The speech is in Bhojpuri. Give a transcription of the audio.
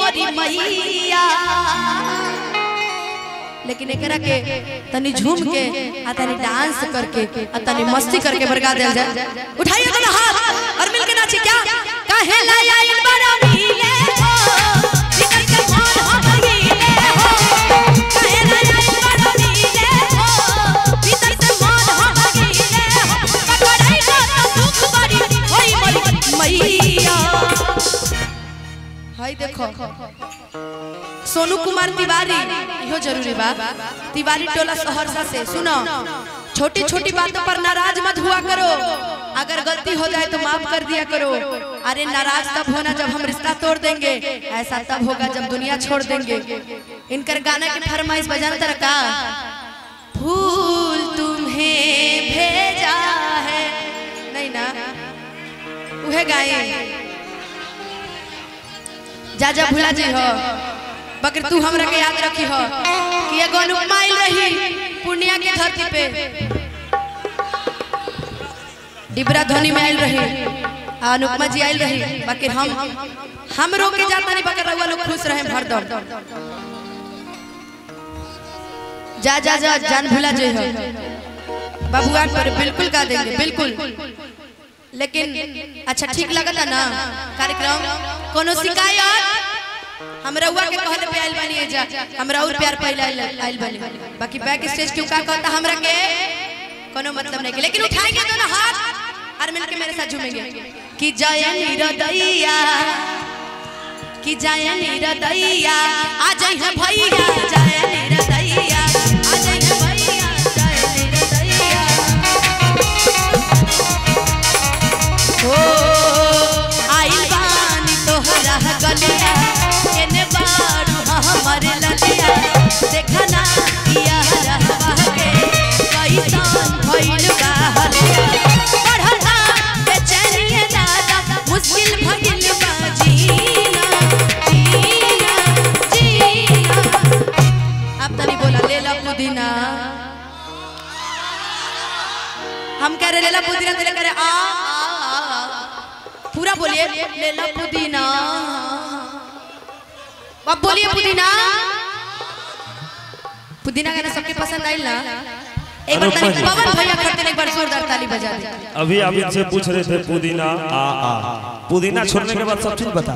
मोरी मैया। लेकिन एकरा के तनी झूम के आ तनी डांस करके आ तनी मस्ती करके बरगा देल जाए। उठाइए दोनों हाथ और मिलके नाची क्या काहे लाया इन बड़ा नीले हो निकल के मोर हो गईले हो काहे लाया इन बड़ा नीले हो भीतर से मोर हो गईले हो पकड़ाई तो दुख बड़ी होई मोरी मैया। हाय देखो सोनू कुमार तिवारी इहो जरूरी बा तिवारी टोला सहरसा से। सुनो छोटी छोटी बातों पर नाराज मत हुआ करो, अगर गलती हो जाए तो माफ कर दिया करो। अरे नाराज तब होना जब हम रिश्ता तोड़ देंगे, ऐसा तब होगा जब दुनिया छोड़ देंगे। इनकर गाने की फरमाइश बजाना तरह का फूल तुम्हें भेजा है नहीं ना उहे गाए जा जा भुला जी हो बकर तू हमरा के याद रखी हो कि एगो अनुपमा आइल रही पूर्णिया के धरती पे डिबरा ध्वनि में आइल रही अनुपमा जी आइल रही बाकी हम रोक के जाता नहीं बकर रउआ लोग खुश रहे भरदम जा जा जा जान भुला जी हो बाबूआन पर बिल्कुल गा देंगे बिल्कुल। लेकिन अच्छा ठीक लगता ना कार्यक्रम कोनो शिकायत हम रउआ के कहले पे आइल बनी जा हमरा और प्यार पहले आइल बनी बाकी बैक स्टेज क्यों का कहता हमरा के कोनो मतलब नहीं। लेकिन उठाएंगे दोनों हाथ और मिलके मेरे साथ झूमेंगे कि जय निरदैया कि जय निरदैया आ जय भैया जय निरदैया आ जय भैया जय निरदैया हो आइल बानी तोहरा गलिया केने बारू हमरे ललिया देखना किया रहवा के कैसन भइल बा हलिया पढ़ला बेचैनिए दादा मुश्किल भइल बा जीना जीना जीना। अब तनी बोला लेला पुदीना हम कह रहे लेला पुदीना तेरे करे आ पूरा बोलिए लेला पुदीना अब बोलिए पुदीना पुदीना गाना सबके पसंद आइल ना एक बार पवन भैया करते एक बार जोरदार ताली बजा दे। अभी आप इनसे पूछ रहे थे पुदीना आ पुदीना छोड़ने के बाद सब चीज बता